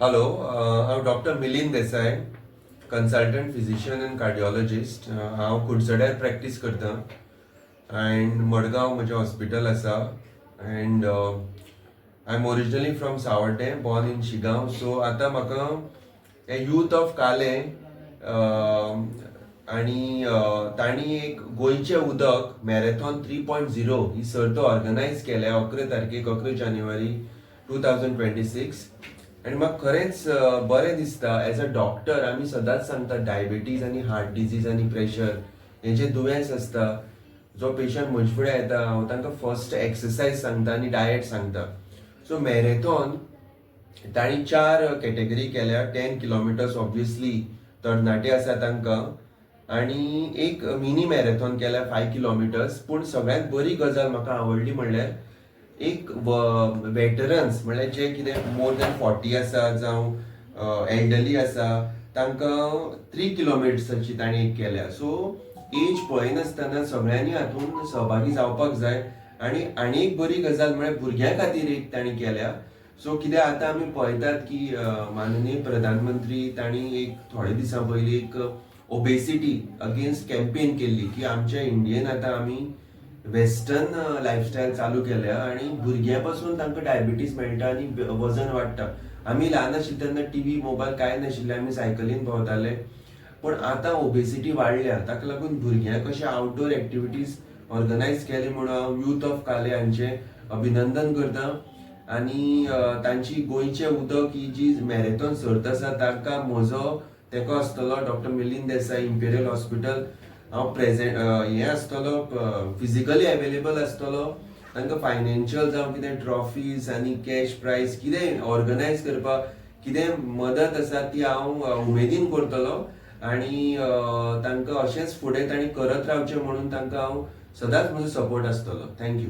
Hello, I'm Dr. Milind Desai, consultant physician and cardiologist. हांव कुडचड्यार practice करता and Madgaon म्हजें हॉस्पिटल आसा and I am originally from सावड्डे, बॉर्न इन शिगांव. सो आतां म्हाका हे यूथ ऑफ काले आणि तांणी एक गोंयचें उदक मॅरेथॉन 3.0 ही सर्त ऑर्गनायज केल्या 11 तारखेक 11 जानेवारी 2026. आणि म्हाका खरेंच बरें दिसता. एज अ डॉक्टर आमी सदांच सांगता डायबिटीज आनी हार्ट डिजीज आनी प्रेशर हें जें दुयेंस आसता, जो पेशंट म्हजे फुडें येता हांव तांकां फर्स्ट एक्सरसायज सांगता आनी डायट सांगता. सो मॅरेथॉन तांणी 4 कॅटेगरी केल्या. 10 किलोमिटर्स ऑब्वियसली तरणाटे आसा तांकां, आनी एक मिनी मॅरेथॉन केल्या 5 किलोमिटर्स. पूण सगळ्यांत बरी गजाल म्हाका आवडली म्हणल्यार एक वेटरन्स म्हणल्यार जे कितें मोर दॅन 40 आसा जावं एल्डरली आसा तांकां 3 किलोमिटर्साची तांणी एक केल्या. सो एज पळयनासतना सगळ्यांनी हातूंत सहभागी जावपाक जाय. आनी एक बरी गजाल म्हळ्यार भुरग्यां खातीर एक तांणी केल्या. सो कितें आतां आमी पळयतात की माननीय प्रधानमंत्री तांणी एक थोडे दिसां पयलीं एक ओबेसिटी अगेन्स्ट कॅम्पेन केल्ली की आमच्या इंडियेन आतां आमी वेस्टर्न लायफस्टायल चालू केल्या आणि भुरग्यां पासून तांकां डायबिटीज मेळटा आनी वजन वाडटा. आमी ल्हान आशिल्ले तेन्ना टीव्ही मोबायल कांय नाशिल्ले, आमी सायकलीन भोंवताले. पण आतां ओबेसिटी वाडल्या, ताका लागून भुरग्यांक अशे आउटडोर एक्टिविटीज ऑर्गनायज केले म्हणून हांव यूथ ऑफ काले हांचें अभिनंदन करता. आनी तांची गोंयचें उदक ही जी मॅरेथॉन सर्त आसा ताका म्हजो तेको आसतलो. Doctor Milind Desai, imperial hospital. हांव प्रेझेंट हें आसतलो, फिजिकली अवेलेबल आसतलो. तांकां फायनान्शियल जावं कितें ट्रॉफीज आनी कॅश प्रायज कितें ऑर्गनायज करपाक कितें मदत आसा ती हांव उमेदीन करतलो. आनी तांकां अशेंच फुडें तांणी करत रावचें म्हणून तांकां हांव सदांच म्हजो सपोर्ट आसतलो. थँक्यू.